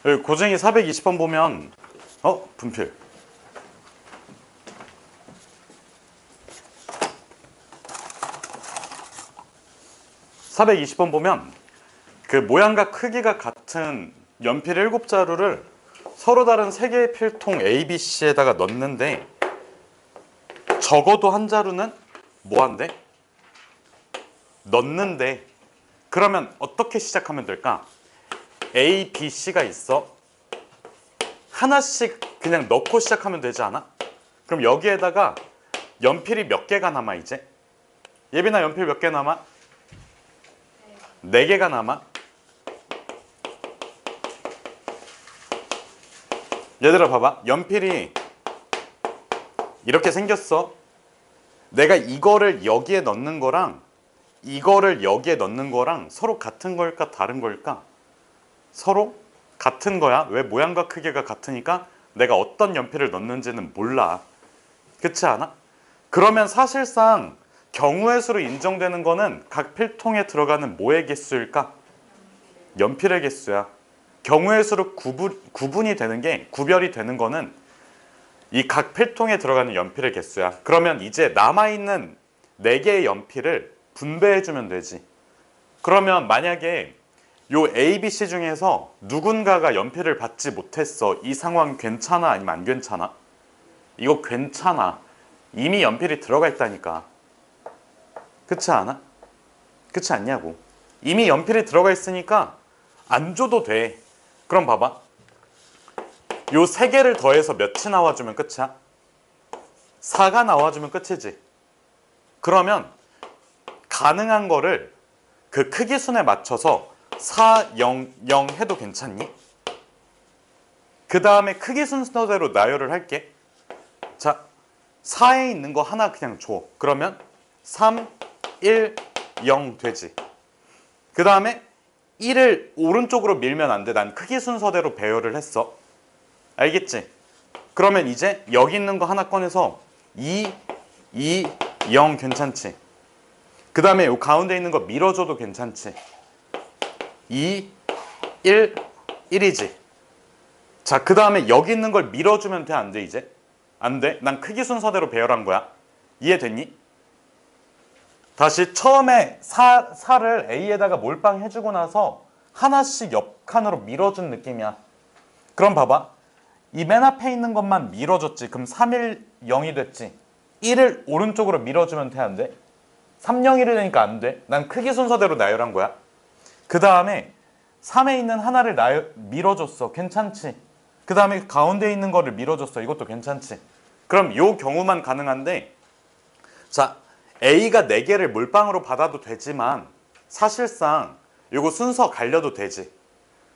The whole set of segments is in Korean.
여기 고쟁이 420번 보면 분필 420번 보면 그 모양과 크기가 같은 연필 7자루를 서로 다른 3개의 필통 A, B, C에다가 넣는데 적어도 한 자루는 뭐 한대? 넣는데 그러면 어떻게 시작하면 될까? A, B, C가 있어. 하나씩 그냥 넣고 시작하면 되지 않아? 그럼 여기에다가 연필이 몇 개가 남아 이제? 예빈아 연필 몇 개 남아? 4개가 남아. 얘들아 봐봐. 연필이 이렇게 생겼어. 내가 이거를 여기에 넣는 거랑 이거를 여기에 넣는 거랑 서로 같은 걸까 다른 걸까? 서로 같은 거야. 왜? 모양과 크기가 같으니까 내가 어떤 연필을 넣는지는 몰라. 그렇지 않아? 그러면 사실상 경우의 수로 인정되는 거는 각 필통에 들어가는 뭐의 개수일까? 연필의 개수야. 경우의 수로 구분이 되는 게, 구별이 되는 거는 이 각 필통에 들어가는 연필의 개수야. 그러면 이제 남아있는 4개의 연필을 분배해주면 되지. 그러면 만약에 요 A, B, C 중에서 누군가가 연필을 받지 못했어. 이 상황 괜찮아? 아니면 안 괜찮아? 이거 괜찮아. 이미 연필이 들어가 있다니까. 그렇지 않아? 그렇지 않냐고. 이미 연필이 들어가 있으니까 안 줘도 돼. 그럼 봐봐. 요 3개를 더해서 몇이 나와주면 끝이야? 4가 나와주면 끝이지. 그러면 가능한 거를 그 크기 순에 맞춰서 4, 0, 0 해도 괜찮니? 그 다음에 크기 순서대로 나열을 할게. 자, 4에 있는 거 하나 그냥 줘. 그러면 3, 1, 0 되지. 그 다음에 1을 오른쪽으로 밀면 안 돼. 난 크기 순서대로 배열을 했어. 알겠지? 그러면 이제 여기 있는 거 하나 꺼내서 2, 2, 0 괜찮지? 그 다음에 이 가운데 있는 거 밀어줘도 괜찮지? 2, 1, 1이지. 자, 그 다음에 여기 있는 걸 밀어주면 돼? 안 돼 이제? 안 돼? 난 크기 순서대로 배열한 거야. 이해됐니? 다시 처음에 4를 A에다가 몰빵해주고 나서 하나씩 옆 칸으로 밀어준 느낌이야. 그럼 봐봐. 이 맨 앞에 있는 것만 밀어줬지. 그럼 3, 1, 0이 됐지. 1을 오른쪽으로 밀어주면 돼? 안 돼? 3, 0, 1이 되니까 안 돼. 난 크기 순서대로 나열한 거야. 그 다음에 3에 있는 하나를 밀어줬어. 괜찮지? 그 다음에 가운데 있는 거를 밀어줬어. 이것도 괜찮지? 그럼 요 경우만 가능한데, 자, A가 4개를 몰빵으로 받아도 되지만 사실상 요거 순서 갈려도 되지.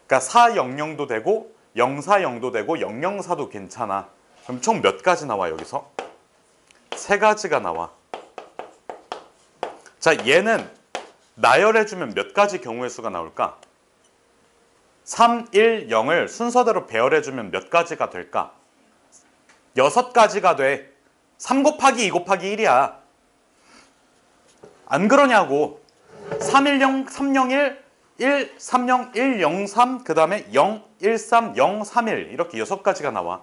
그러니까 400도 되고 040도 되고 004도 괜찮아. 그럼 총 몇 가지 나와 여기서? 3가지가 나와. 자, 얘는 나열해주면 몇 가지 경우의 수가 나올까? 3, 1, 0을 순서대로 배열해주면 몇 가지가 될까? 6가지가 돼. 3 곱하기 2 곱하기 1이야. 안 그러냐고. 310, 301, 1, 30, 103, 그 다음에 0, 13, 0, 31 이렇게 6가지가 나와.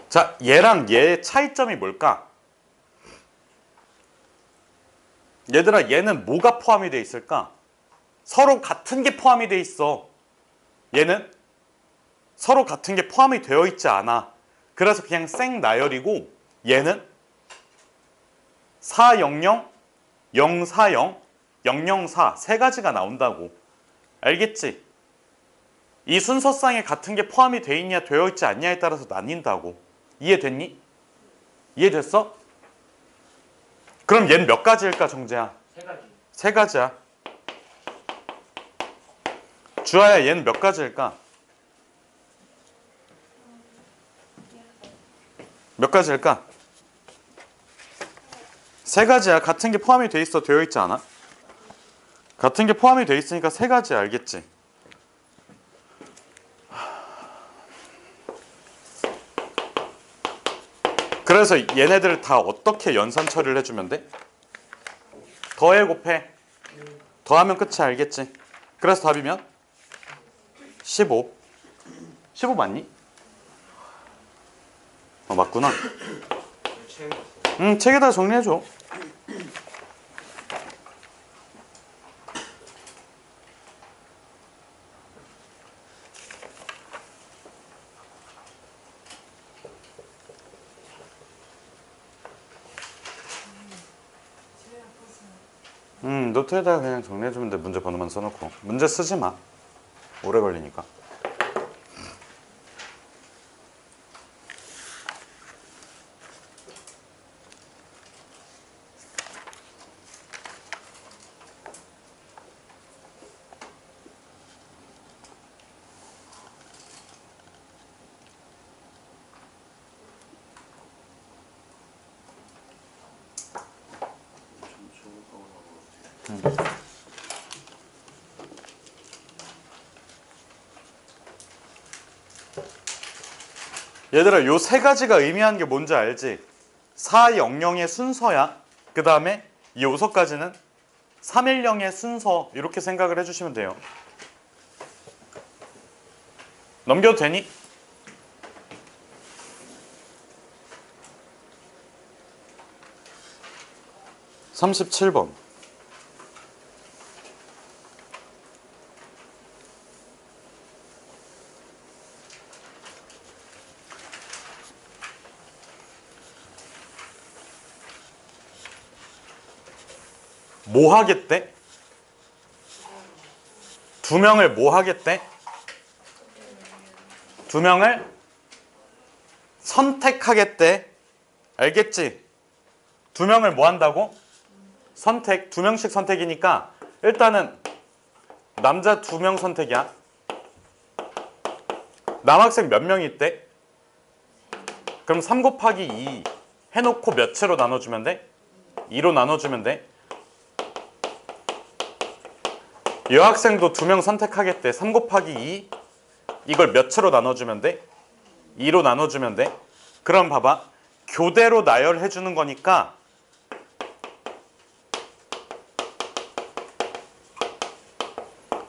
자, 얘랑 얘의 차이점이 뭘까? 얘들아, 얘는 뭐가 포함이 돼 있을까? 서로 같은 게 포함이 돼 있어. 얘는 서로 같은 게 포함이 되어 있지 않아. 그래서 그냥 생 나열이고, 얘는 400, 040, 004 3가지가 나온다고. 알겠지? 이 순서상에 같은 게 포함이 돼 있냐 되어 있지 않냐에 따라서 나뉜다고. 이해됐니? 이해됐어? 그럼 얘는 몇 가지일까 정재야? 3가지. 3가지야. 주아야, 얘는 몇 가지일까? 몇 가지일까? 3가지야. 같은 게 포함이 돼 있어 되어 있지 않아? 같은 게 포함이 돼 있으니까 3가지야. 알겠지? 그래서 얘네들을 다 어떻게 연산 처리를 해주면 돼? 더해 곱해. 더하면 끝이 알겠지? 그래서 답이면 15. 15 맞니? 맞구나. 책에다 정리해줘. 노트에다가 그냥 정리해주면 돼. 문제 번호만 써놓고. 문제 쓰지 마. 오래 걸리니까. 얘들아, 요 세 가지가 의미하는 게 뭔지 알지? 400의 순서야. 그 다음에 이 5서까지는 310의 순서, 이렇게 생각을 해주시면 돼요. 넘겨도 되니? (37번) 뭐 하겠대? 두 명을 뭐 하겠대? 두 명을 선택하겠대. 알겠지? 두 명을 뭐 한다고? 선택. 두 명씩 선택이니까 일단은 남자 2명 선택이야. 남학생 몇 명 있대? 그럼 3 곱하기 2 해놓고 몇채로 나눠주면 돼? 2로 나눠주면 돼. 여학생도 2명 선택하겠대. 3 곱하기 2 이걸 몇 채로 나눠주면 돼? 2로 나눠주면 돼. 그럼 봐봐. 교대로 나열해주는 거니까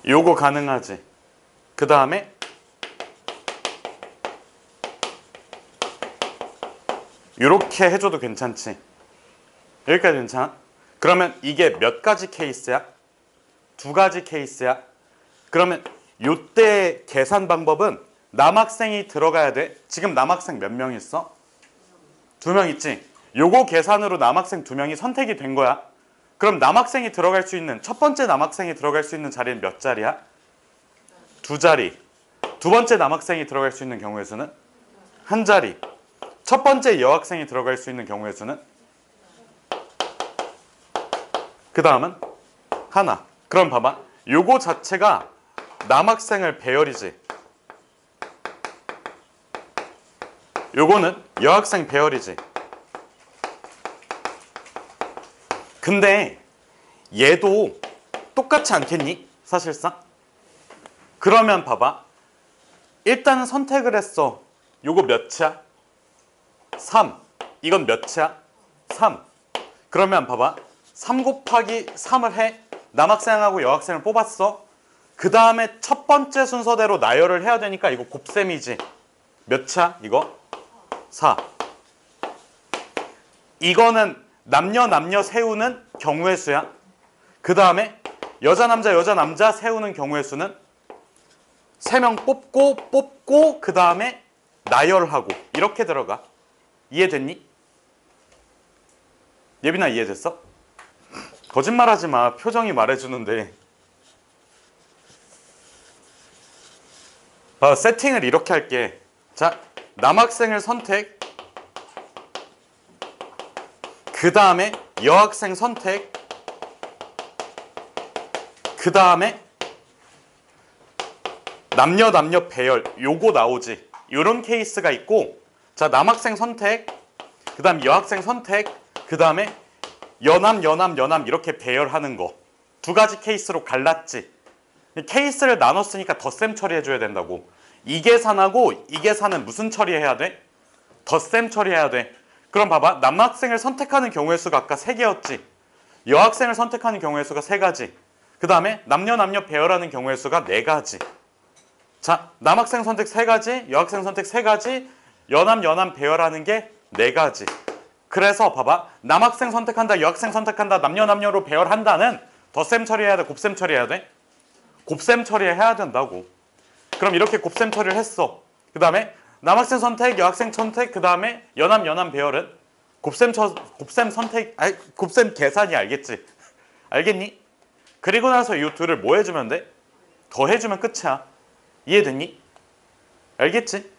요거 가능하지. 그 다음에 요렇게 해줘도 괜찮지. 여기까지 괜찮아? 그러면 이게 몇 가지 케이스야? 2가지 케이스야. 그러면 요때 계산 방법은 남학생이 들어가야 돼. 지금 남학생 몇 명 있어? 2명 있지? 요거 계산으로 남학생 2명이 선택이 된 거야. 그럼 남학생이 들어갈 수 있는, 첫 번째 남학생이 들어갈 수 있는 자리는 몇 자리야? 2자리. 두 번째 남학생이 들어갈 수 있는 경우의 수는? 1자리. 첫 번째 여학생이 들어갈 수 있는 경우의 수는? 그 다음은? 하나. 그럼 봐봐. 요거 자체가 남학생을 배열이지. 요거는 여학생 배열이지. 근데 얘도 똑같지 않겠니? 사실상? 그러면 봐봐. 일단은 선택을 했어. 요거 몇이야? 3. 이건 몇이야? 3. 그러면 봐봐. 3 곱하기 3을 해. 남학생하고 여학생을 뽑았어. 그 다음에 첫 번째 순서대로 나열을 해야 되니까 이거 곱셈이지. 몇이야? 이거? 4. 이거는 남녀 세우는 경우의 수야. 그 다음에 여자 남자 세우는 경우의 수는 3명 뽑고 그 다음에 나열하고 이렇게 들어가. 이해됐니? 예빈아, 이해됐어? 거짓말하지 마. 표정이 말해주는데. 세팅을 이렇게 할게. 자, 남학생을 선택. 그 다음에 여학생 선택. 그 다음에 남녀 배열. 요거 나오지. 요런 케이스가 있고, 자, 남학생 선택. 그 다음 여학생 선택. 그 다음에 여남 이렇게 배열하는 거. 2가지 케이스로 갈랐지. 케이스를 나눴으니까 덧셈 처리해줘야 된다고. 이 계산하고 이 계산은 무슨 처리해야 돼? 덧셈 처리해야 돼. 그럼 봐봐. 남학생을 선택하는 경우의 수가 아까 3개였지. 여학생을 선택하는 경우의 수가 3가지. 그 다음에 남녀 배열하는 경우의 수가 4가지. 자, 남학생 선택 3가지, 여학생 선택 3가지, 연함 배열하는 게 4가지. 그래서 봐봐. 남학생 선택한다, 여학생 선택한다, 남녀로 배열한다는 덧셈 처리해야 돼, 곱셈 처리해야 돼? 곱셈 처리해야 된다고. 그럼 이렇게 곱셈 처리를 했어. 그 다음에 남학생 선택, 여학생 선택, 그 다음에 연함 배열은 곱셈 선택, 곱셈 계산이 알겠지? 알겠니? 그리고 나서 이 둘을 뭐 해주면 돼? 더해주면 끝이야. 이해됐니? 알겠지?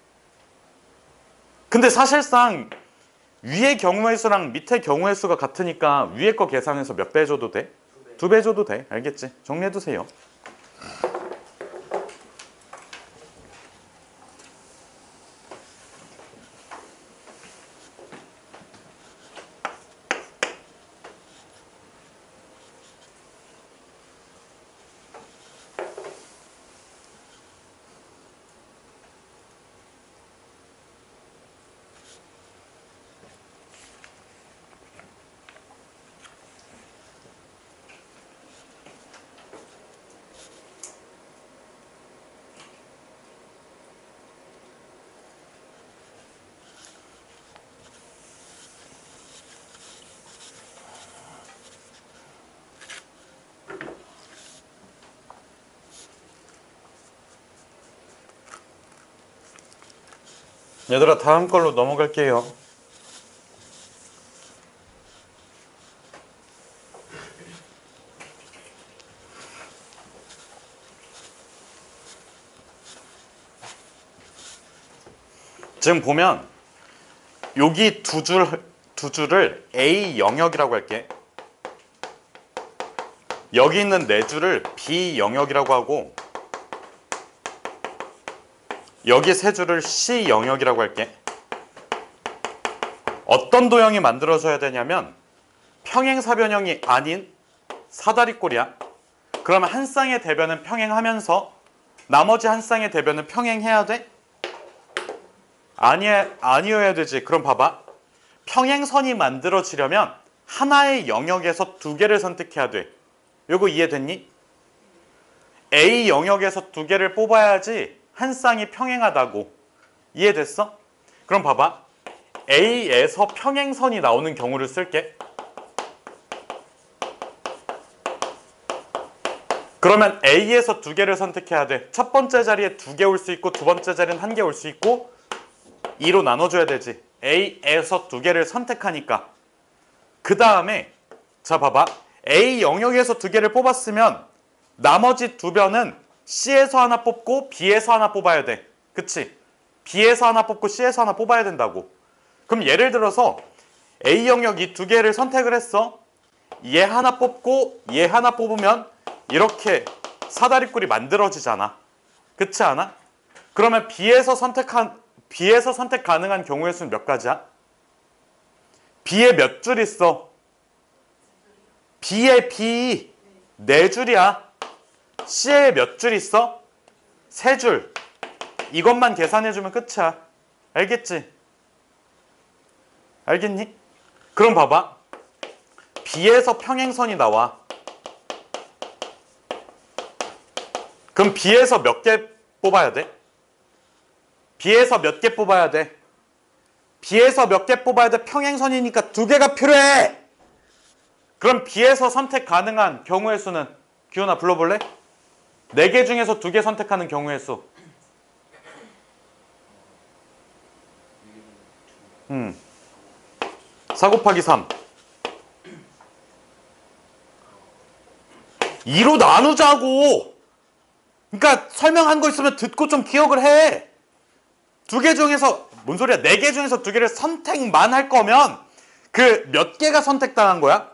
근데 사실상 위의 경우의 수랑 밑의 경우의 수가 같으니까 위에 거 계산해서 몇 배 줘도 돼? 2배 줘도 돼. 알겠지? 정리해두세요. 얘들아, 다음 걸로 넘어갈게요. 지금 보면 여기 두 줄을 A 영역이라고 할게. 여기 있는 4줄을 B 영역이라고 하고, 여기 3줄을 C 영역이라고 할게. 어떤 도형이 만들어져야 되냐면 평행사변형이 아닌 사다리꼴이야. 그러면 한 쌍의 대변은 평행하면서 나머지 한 쌍의 대변은 평행해야 돼? 아니어야 되지. 그럼 봐봐. 평행선이 만들어지려면 하나의 영역에서 2개를 선택해야 돼. 요거 이해됐니? A 영역에서 2개를 뽑아야지 한 쌍이 평행하다고. 이해됐어? 그럼 봐봐. A에서 평행선이 나오는 경우를 쓸게. 그러면 A에서 2개를 선택해야 돼. 첫 번째 자리에 2개 올 수 있고 두 번째 자리는 1개 올 수 있고 2로 나눠줘야 되지. A에서 2개를 선택하니까. 그 다음에 자 봐봐. A 영역에서 2개를 뽑았으면 나머지 2변은 C에서 하나 뽑고 B에서 하나 뽑아야 돼. 그치? B에서 하나 뽑고 C에서 하나 뽑아야 된다고. 그럼 예를 들어서 A 영역 이 2개를 선택을 했어. 얘 하나 뽑고 얘 하나 뽑으면 이렇게 사다리꼴이 만들어지잖아. 그렇지 않아? 그러면 B에서 선택 가능한 경우의 수는 몇 가지야? B에 몇 줄 있어? B에 B 4줄이야. C에 몇 줄 있어? 3줄. 이것만 계산해주면 끝이야. 알겠지? 알겠니? 그럼 봐봐. B에서 평행선이 나와. 그럼 B에서 몇 개 뽑아야 돼? B에서 몇 개 뽑아야 돼? B에서 몇 개 뽑아야 돼? 평행선이니까 2개가 필요해! 그럼 B에서 선택 가능한 경우의 수는 기훈아 불러볼래? 4개 중에서 2개 선택하는 경우의 수. 4 곱하기 3. 2로 나누자고! 그러니까 설명한 거 있으면 듣고 좀 기억을 해. 2개 중에서 뭔 소리야? 4개 중에서 2개를 선택만 할 거면 그 몇 개가 선택당한 거야?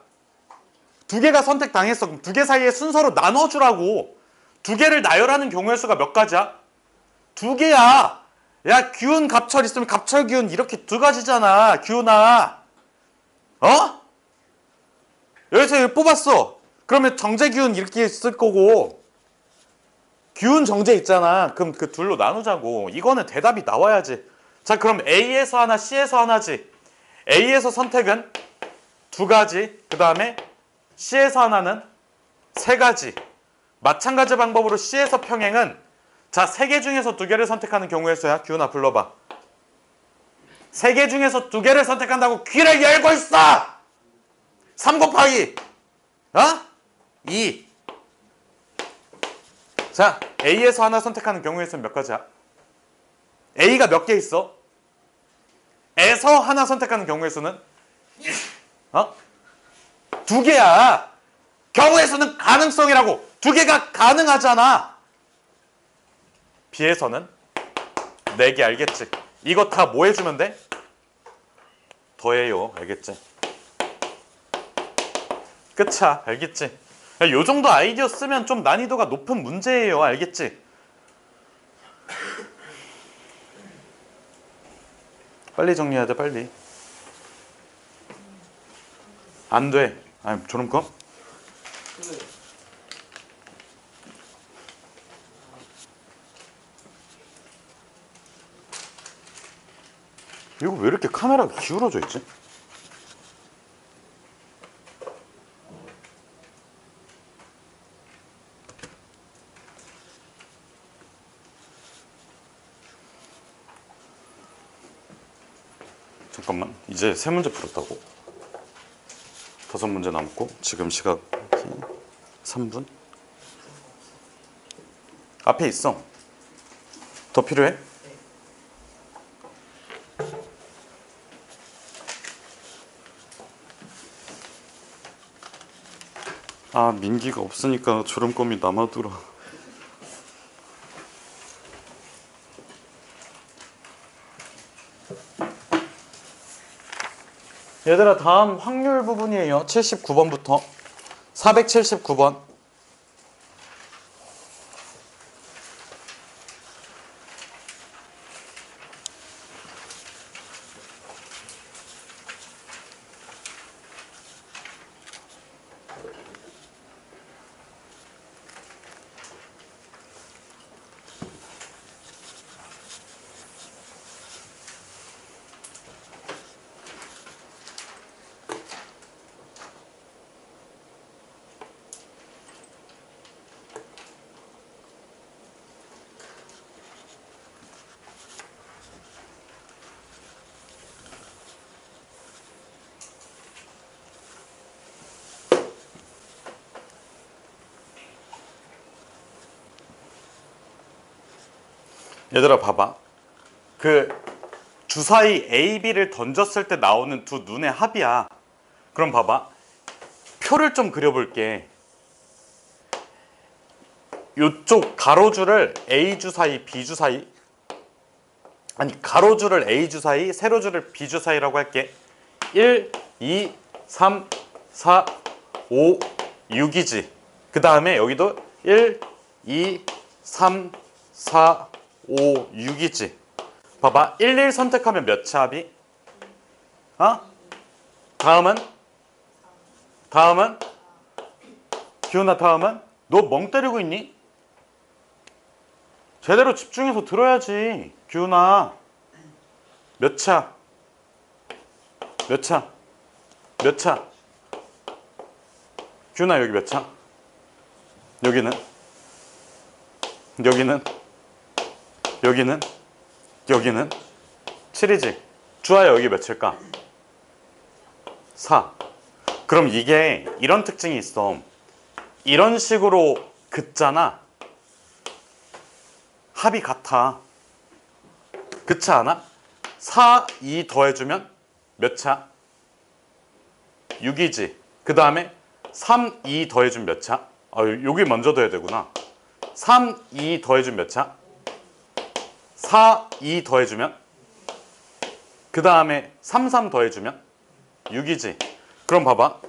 2개가 선택당했어. 그럼 2개 사이에 순서로 나눠주라고. 2개를 나열하는 경우의 수가 몇 가지야? 2개야. 야, 기운 갑철 있으면 갑철 기운 이렇게 2가지잖아. 기운아. 어? 여기서 이거 뽑았어. 그러면 정제 기운 이렇게 쓸 거고 기운 정제 있잖아. 그럼 그 둘로 나누자고. 이거는 대답이 나와야지. 자, 그럼 A에서 하나, C에서 하나지. A에서 선택은 2가지. 그 다음에 C에서 하나는 3가지. 마찬가지 방법으로 C에서 평행은 자, 3개 중에서 2개를 선택하는 경우의 수야. 기훈아 불러봐. 3개 중에서 2개를 선택한다고 귀를 열고 있어! 3 곱하기 2. 자, A에서 하나 선택하는 경우의 수는 몇 가지야? A가 몇 개 있어? 에서 하나 선택하는 경우의 수는 2개야. 경우의 수는 가능성이라고. 2개가 가능하잖아. B에서는 4개. 알겠지? 이거 다 뭐 해주면 돼? 더해요. 알겠지? 끝이야. 알겠지? 요 정도 아이디어 쓰면 좀 난이도가 높은 문제예요. 알겠지? 빨리 정리해야 돼. 빨리. 안 돼. 아니 졸음껌? 이거 왜 이렇게 카메라가 기울어져 있지? 잠깐만. 이제 3문제 풀었다고? 5문제 남고 지금 시각 3분? 앞에 있어. 더 필요해? 아, 민기가 없으니까 졸음껌이 남아돌아. 얘들아, 다음 확률 부분이에요. 79번부터 479번. 얘들아 봐봐. 그 주사위 A, B를 던졌을 때 나오는 두 눈의 합이야. 그럼 봐봐. 표를 좀 그려볼게. 요쪽 가로줄을 A 주사위, B 주사위, 아니 가로줄을 A 주사위, 세로줄을 B 주사위라고 할게. 1, 2, 3, 4, 5, 6이지. 그 다음에 여기도 1, 2, 3, 4, 5, 6이지. 봐봐. 1, 1 선택하면 몇이 합이? 다음은? 기훈아 다음은? 너 멍 때리고 있니? 제대로 집중해서 들어야지. 기훈아 몇 차? 몇 차? 몇 차? 기훈아 여기 몇 차? 여기는? 여기는? 여기는? 여기는? 7이지. 주아야 여기 몇일까? 4. 그럼 이게 이런 특징이 있어. 이런 식으로 긋잖아. 합이 같아. 그렇지 않아? 4, 2 더해주면 몇 차? 6이지. 그 다음에 3, 2 더해주면 몇 차? 여기 먼저 더해야 되구나. 3, 2 더해주면 몇 차? 4, 2 더해주면? 그 다음에 3, 3 더해주면? 6이지. 그럼 봐봐.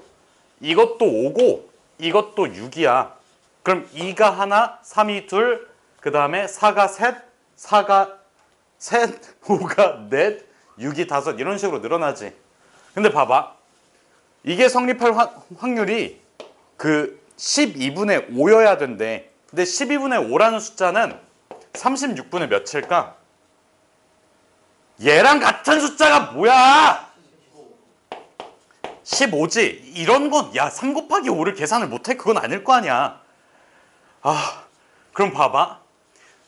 이것도 5고 이것도 6이야. 그럼 2가 하나, 3이 둘, 그 다음에 4가 셋, 4가 셋, 5가 넷, 6이 다섯 이런 식으로 늘어나지. 근데 봐봐. 이게 성립할 확률이 그 12분의 5여야 된대. 근데 12분의 5라는 숫자는 36분의 몇일까? 얘랑 같은 숫자가 뭐야? 15지. 이런 건 야 3 곱하기 5를 계산을 못해? 그건 아닐 거 아니야. 그럼 봐봐.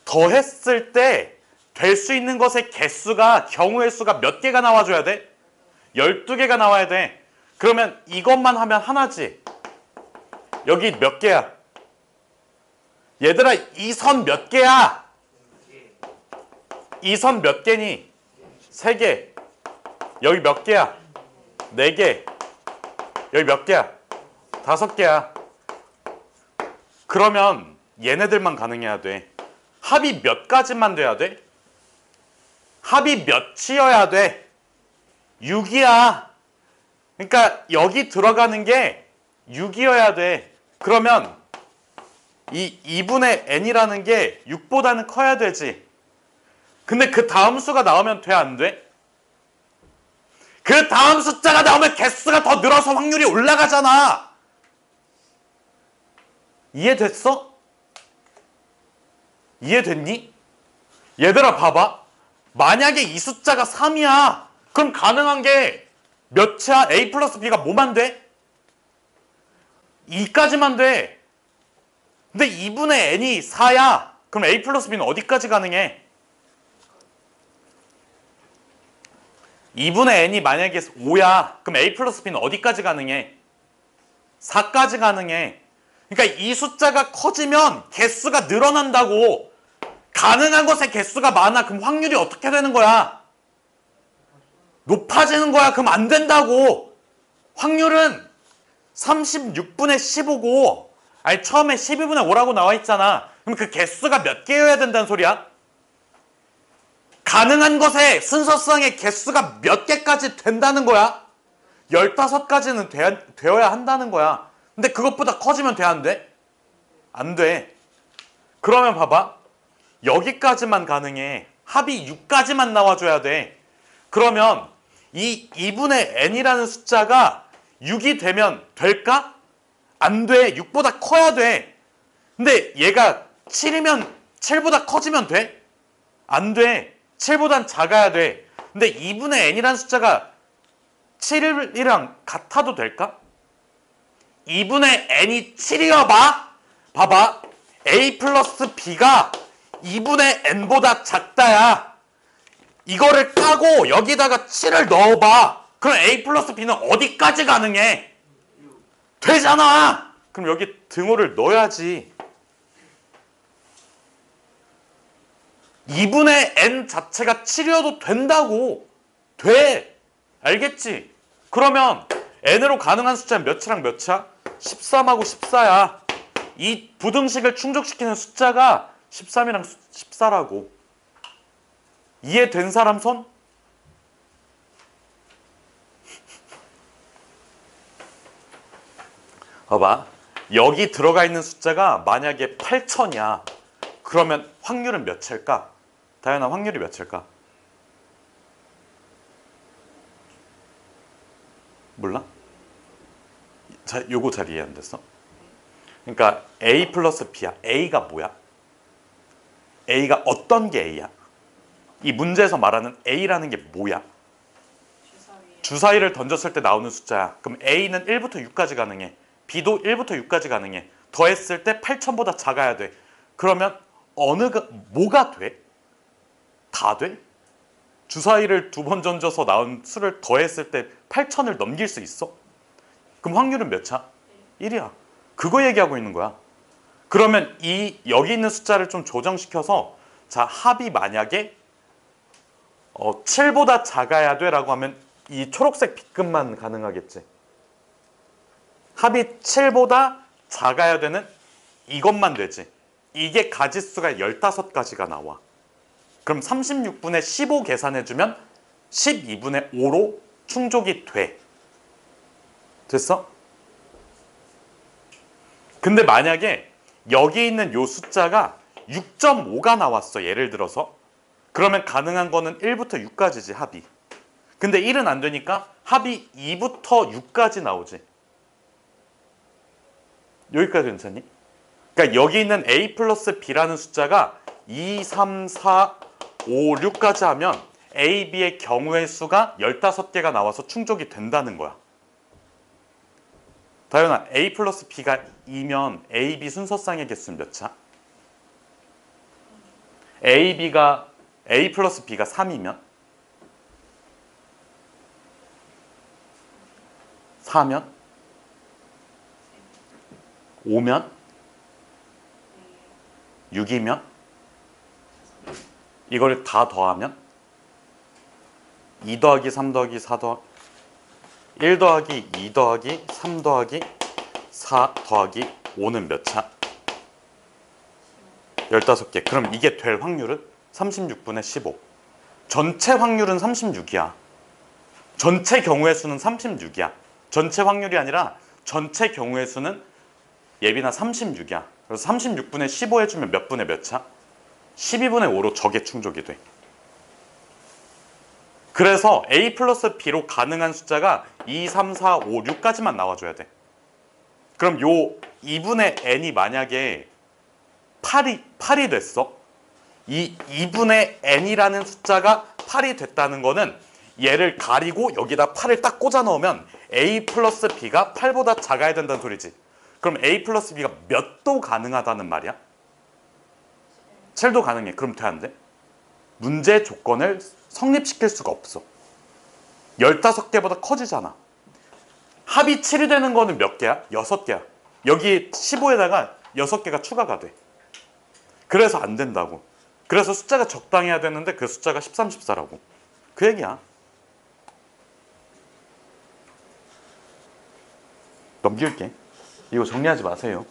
더했을 때 될 수 있는 것의 개수가 경우의 수가 몇 개가 나와줘야 돼? 12개가 나와야 돼. 그러면 이것만 하면 하나지. 여기 몇 개야? 얘들아 이 선 몇 개야? 이 선 몇 개니? 3개. 여기 몇 개야? 4개. 여기 몇 개야? 5개야. 그러면 얘네들만 가능해야 돼. 합이 몇 가지만 돼야 돼? 합이 몇이어야 돼? 6이야. 그러니까 여기 들어가는 게 6이어야 돼. 그러면 이 2분의 n이라는 게 6보다는 커야 되지. 근데 그 다음 수가 나오면 돼, 안 돼? 그 다음 숫자가 나오면 개수가 더 늘어서 확률이 올라가잖아. 이해됐어? 이해됐니? 얘들아 봐봐. 만약에 이 숫자가 3이야. 그럼 가능한 게 몇이야? a 플러스 b가 뭐만 돼? 2까지만 돼. 근데 2분의 n이 4야. 그럼 a 플러스 b는 어디까지 가능해? 2분의 n이 만약에 5야. 그럼 a 플러스 b는 어디까지 가능해? 4까지 가능해. 그러니까 이 숫자가 커지면 개수가 늘어난다고. 가능한 것의 개수가 많아. 그럼 확률이 어떻게 되는 거야? 높아지는 거야. 그럼 안 된다고. 확률은 36분의 15고 아니 처음에 12분의 5라고 나와 있잖아. 그럼 그 개수가 몇 개여야 된다는 소리야? 가능한 것의 순서상의 개수가 몇 개까지 된다는 거야? 15가지는 되어야 한다는 거야. 근데 그것보다 커지면 돼, 안 돼? 안 돼. 그러면 봐봐. 여기까지만 가능해. 합이 6까지만 나와줘야 돼. 그러면 이 2분의 n이라는 숫자가 6이 되면 될까? 안 돼. 6보다 커야 돼. 근데 얘가 7이면 7보다 커지면 돼? 안 돼. 7보단 작아야 돼. 근데 2분의 n이라는 숫자가 7이랑 같아도 될까? 2분의 n이 7이어봐. 봐봐. a 플러스 b가 2분의 n보다 작다야. 이거를 까고 여기다가 7을 넣어봐. 그럼 a 플러스 b는 어디까지 가능해? 되잖아. 그럼 여기 등호를 넣어야지. 2분의 n 자체가 7이어도 된다고. 돼. 알겠지? 그러면 n으로 가능한 숫자는 몇이랑 몇이야? 13하고 14야. 이 부등식을 충족시키는 숫자가 13이랑 14라고. 이해된 사람 손? 봐봐. 여기 들어가 있는 숫자가 만약에 8000이야. 그러면 확률은 몇일까? 다현아, 확률이 몇일까? 몰라? 자, 요거 잘 이해 안 됐어? 그러니까 a 플러스 b야. a가 뭐야? a가 어떤 게 a야? 이 문제에서 말하는 a라는 게 뭐야? 주사위를 던졌을 때 나오는 숫자야. 그럼 a는 1부터 6까지 가능해. b도 1부터 6까지 가능해. 더했을 때 8000보다 작아야 돼. 그러면 뭐가 돼? 다 돼? 주사위를 2번 던져서 나온 수를 더했을 때 8000을 넘길 수 있어? 그럼 확률은 몇이야? 1이야. 그거 얘기하고 있는 거야. 그러면 여기 있는 숫자를 좀 조정시켜서 자, 합이 만약에 7보다 작아야 돼 라고 하면 이 초록색 B급만 가능하겠지. 합이 7보다 작아야 되는 이것만 되지. 이게 가지수가 15가지가 나와. 그럼 36분의 15 계산해주면 12분의 5로 충족이 돼. 됐어? 근데 만약에 여기 있는 요 숫자가 6.5가 나왔어. 예를 들어서. 그러면 가능한 거는 1부터 6까지지, 합이. 근데 1은 안 되니까 합이 2부터 6까지 나오지. 여기까지 괜찮니? 그러니까 여기 있는 a 플러스 b라는 숫자가 2, 3, 4, 5, 6까지 하면 a, b의 경우의 수가 15개가 나와서 충족이 된다는 거야. 다현아, a 플러스 b가 2면 a, b 순서상의 개수는 몇 차? A 플러스 B가 3이면 4면 5면 6이면 이걸 다 더하면 2 더하기 3 더하기 4 더하기 1 더하기 2 더하기 3 더하기 4 더하기 5는 몇 차? 15개. 그럼 이게 될 확률은 36분의 15. 전체 확률은 36이야. 전체 경우의 수는 36이야. 전체 확률이 아니라 전체 경우의 수는 예빈아 36이야. 그래서 36분의 15 해주면 몇 분의 몇 차? 12분의 5로 저게 충족이 돼. 그래서 A 플러스 B로 가능한 숫자가 2, 3, 4, 5, 6까지만 나와줘야 돼. 그럼 요 2분의 n이 만약에 8이 됐어. 이 2분의 n이라는 숫자가 8이 됐다는 거는 얘를 가리고 여기다 8을 딱 꽂아 넣으면 A 플러스 B가 8보다 작아야 된다는 소리지. 그럼 A 플러스 B가 몇 도 가능하다는 말이야? 7도 가능해. 그럼 돼, 안 돼? 문제 조건을 성립시킬 수가 없어. 15개보다 커지잖아. 합이 7이 되는 거는 몇 개야? 6개야. 여기 15에다가 6개가 추가가 돼. 그래서 안 된다고. 그래서 숫자가 적당해야 되는데 그 숫자가 13, 14라고. 그 얘기야. 넘길게. 이거 정리하지 마세요.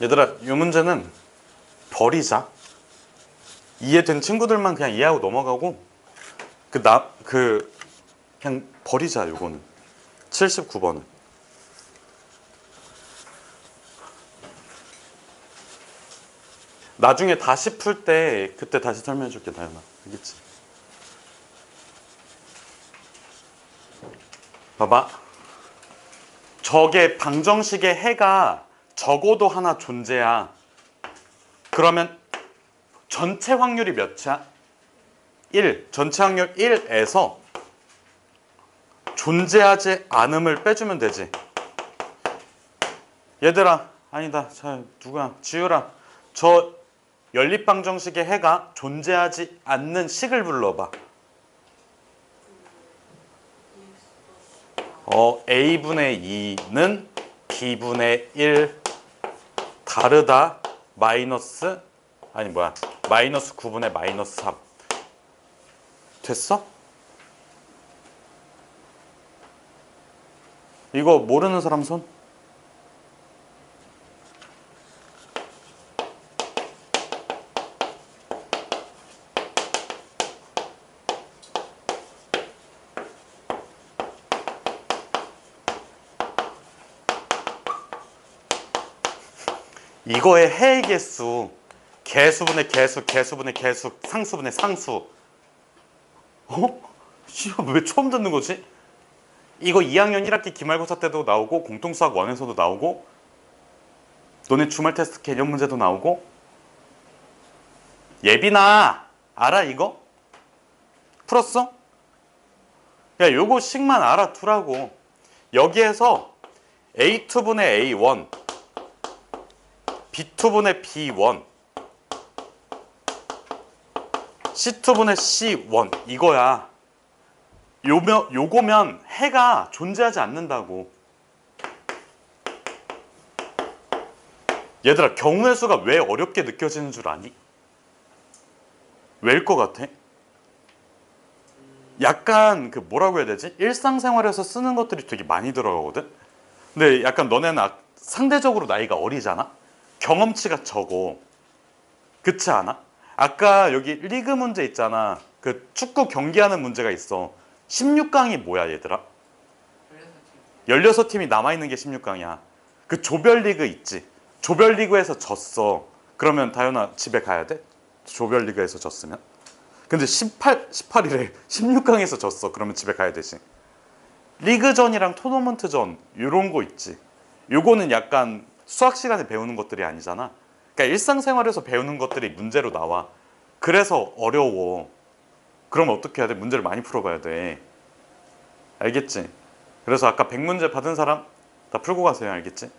얘들아, 이 문제는 버리자. 이해된 친구들만 그냥 이해하고 넘어가고 그냥 버리자. 요거는 79번은 나중에 다시 풀 때 그때 다시 설명해 줄게. 다현아, 알겠지? 봐봐. 저게 방정식의 해가 적어도 하나 존재야. 그러면 전체 확률이 몇이야? 1. 전체 확률 1에서 존재하지 않음을 빼주면 되지. 얘들아, 아니다. 자, 누구야? 지우라. 저 연립방정식의 해가 존재하지 않는 식을 불러봐. A분의 2는 B분의 1 다르다 마이너스 마이너스 9분의 마이너스 3. 됐어? 이거 모르는 사람 손? 이거의 해의 개수, 개수분의 개수, 개수분의 개수, 상수분의 상수. 왜 처음 듣는 거지? 이거 2학년 1학기 기말고사 때도 나오고 공통수학 1에서도 나오고 너네 주말 테스트 개념 문제도 나오고. 예빈아, 알아 이거? 풀었어? 야, 요거 식만 알아두라고. 여기에서 A2분의 A1 B2분의 B1 C2분의 C1 이거야. 요거면 해가 존재하지 않는다고. 얘들아, 경우의 수가 왜 어렵게 느껴지는 줄 아니? 왜일 것 같아? 약간 뭐라고 해야 되지? 일상생활에서 쓰는 것들이 되게 많이 들어가거든? 근데 약간 너네는 상대적으로 나이가 어리잖아? 경험치가 적어. 그렇지 않아? 아까 여기 리그 문제 있잖아. 그 축구 경기하는 문제가 있어. 16강이 뭐야 얘들아? 16팀이 남아있는 게 16강이야. 그 조별리그 있지? 조별리그에서 졌어. 그러면 다현아 집에 가야 돼? 조별리그에서 졌으면? 근데 18일에 16강에서 졌어. 그러면 집에 가야 되지. 리그전이랑 토너먼트전 이런 거 있지. 요거는 약간 수학 시간에 배우는 것들이 아니잖아. 그러니까 일상생활에서 배우는 것들이 문제로 나와. 그래서 어려워. 그럼 어떻게 해야 돼? 문제를 많이 풀어봐야 돼. 알겠지? 그래서 아까 100문제 받은 사람 다 풀고 가세요. 알겠지?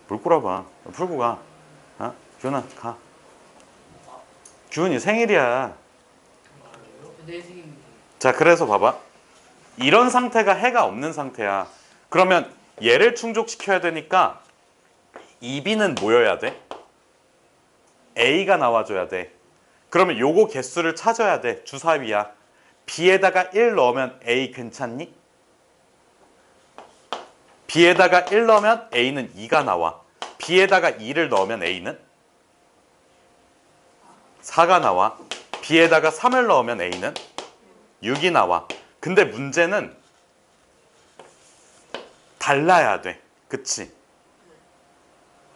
뭘 꼬라봐. 풀고 가. 어? 규현아 가. 규현이 생일이야. 내 생일. 자, 그래서 봐봐. 이런 상태가 해가 없는 상태야. 그러면 얘를 충족시켜야 되니까 2B는 뭐여야 돼? A가 나와줘야 돼. 그러면 요거 개수를 찾아야 돼. 주사위야. B에다가 1 넣으면 A 괜찮니? B에다가 1 넣으면 A는 2가 나와. B에다가 2를 넣으면 A는 4가 나와. B에다가 3을 넣으면 A는 6이 나와. 근데 문제는 달라야 돼. 그치?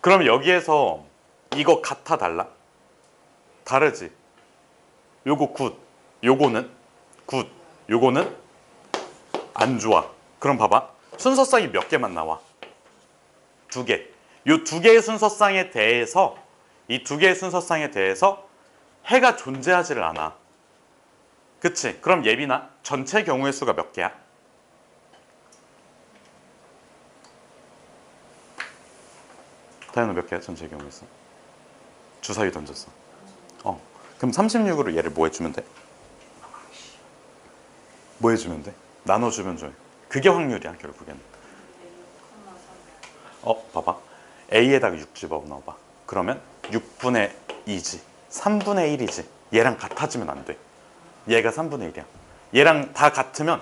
그럼 여기에서 이거 같아 달라? 다르지? 요거 굿. 요거는 굿. 요거는 안 좋아. 그럼 봐봐. 순서쌍이 몇 개만 나와? 2개. 요 2개의 순서쌍에 대해서 이 2개의 순서쌍에 대해서 해가 존재하지를 않아. 그치? 그럼 예빈아, 전체 경우의 수가 몇 개야? 다현아 몇 개야? 전체 경우의 수? 주사위 던졌어. 그럼 36으로 얘를 뭐 해주면 돼? 뭐 해주면 돼? 나눠주면 돼. 그게 확률이야 결국에는. 봐봐. A에다가 6 집어넣어봐. 그러면 6분의 2지. 3분의 1이지. 얘랑 같아지면 안 돼. 얘가 3분의 1이야. 얘랑 다 같으면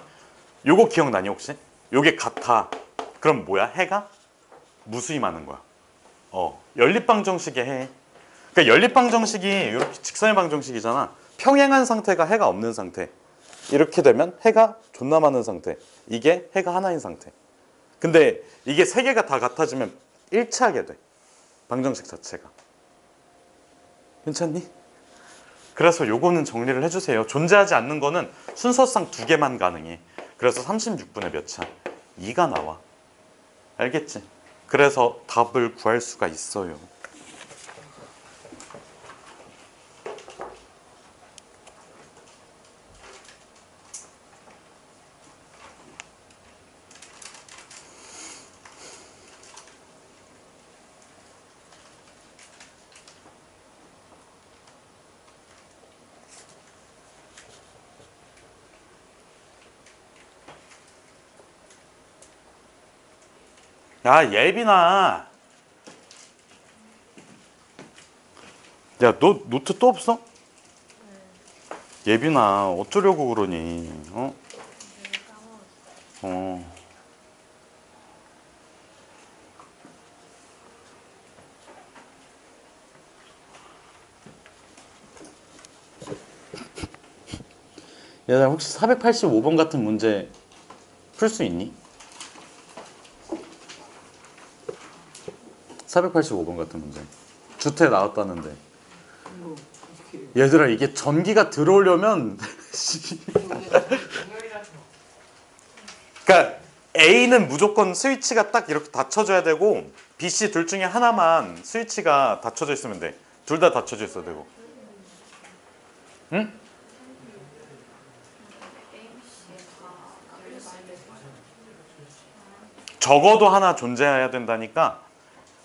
요거 기억나니 혹시? 요게 같아. 그럼 뭐야? 해가 무수히 많은 거야. 연립방정식의 해. 그러니까 연립방정식이 이렇게 직선의 방정식이잖아. 평행한 상태가 해가 없는 상태. 이렇게 되면 해가 존나 많은 상태. 이게 해가 하나인 상태. 근데 이게 세 개가 다 같아지면 일치하게 돼. 방정식 자체가. 괜찮니? 그래서 요거는 정리를 해주세요. 존재하지 않는 거는 순서상 2개만 가능해. 그래서 36분의 몇이야? 2가 나와. 알겠지? 그래서 답을 구할 수가 있어요. 야, 예빈아. 야, 너 노트 또 없어? 예빈아, 어쩌려고 그러니? 야, 나 혹시 485번 같은 문제 풀 수 있니? 485번 같은 문제. 주태 나왔다는데. 얘들아, 이게 전기가 들어오려면 그러니까 A는 무조건 스위치가 딱 이렇게 닫혀져야 되고 B, C 둘 중에 하나만 스위치가 닫혀져 있으면 돼. 둘 다 닫혀져 있어야 되고. 응? 적어도 하나 존재해야 된다니까.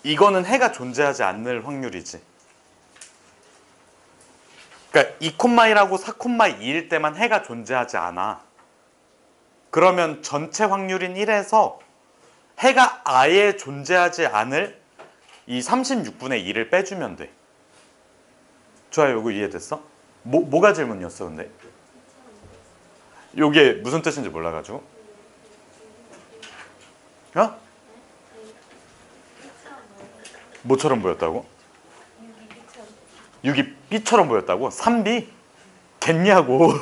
이거는 해가 존재하지 않을 확률이지. 그러니까 2,1하고 4,2일 때만 해가 존재하지 않아. 그러면 전체 확률인 1에서 해가 아예 존재하지 않을 이 36분의 2를 빼주면 돼. 좋아요. 이거 이해됐어? 뭐가 질문이었어 근데? 이게 무슨 뜻인지 몰라가지고. 뭐처럼 보였다고? 6이 B처럼 보였다고? 3B? 겠냐고.